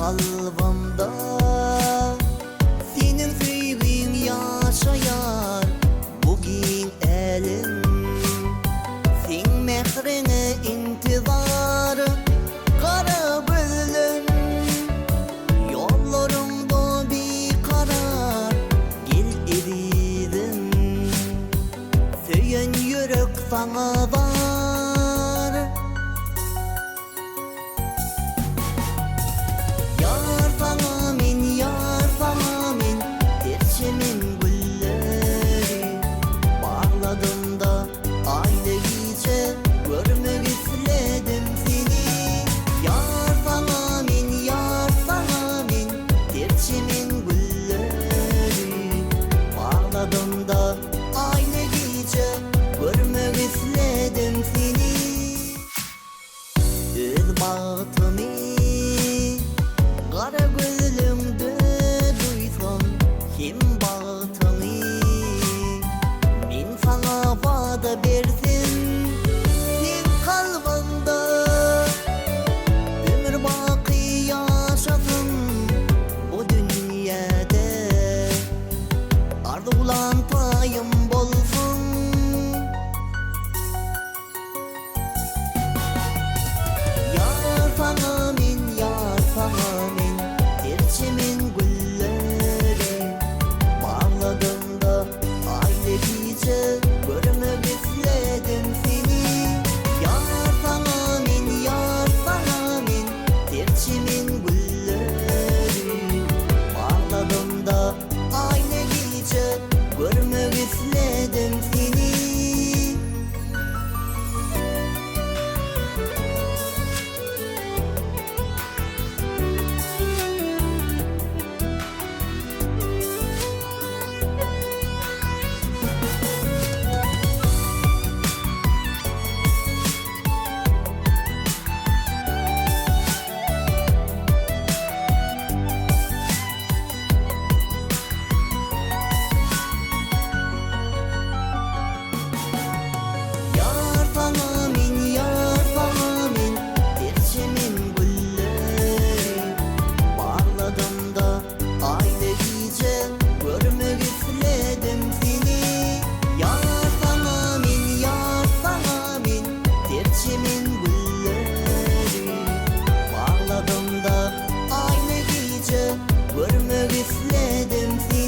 kalbimda senin sevgin yaşayar bugün elim. Sen mehrine intizar kara bölüm. Yollarımda bir karar gel eridim. Söyün yürek sana var. Yar sana min, yar sana min, terçemin gülleri. Bağladım da aynı gece görmek istedim seni. Yar sana min, yar sana min, terçemin gülleri. Bağladım da aynı gece görmek istedim seni. Öz bağıtımı kara gözlümde duysam kim bağıtımı min sana vada versin. Sen kalbimda ömür baki yaşasın bu dünyada. Arzulan payım bolsun. Yar sana min, yar sana min, terçemin gülleri. Bağladım da aynı gece görmek istedim seni. Yar sana min, yar sana min, terçemin gülleri. Bağladım da aynı gece görmek istedim seni. Yar sana min, yar sana min, terçemin gülleri. Bağladım da aynı gece görmek istedim seni. Yar sana min, yar sana min, terçemin gülleri. Bağladım da aynı gece görmek istedim seni.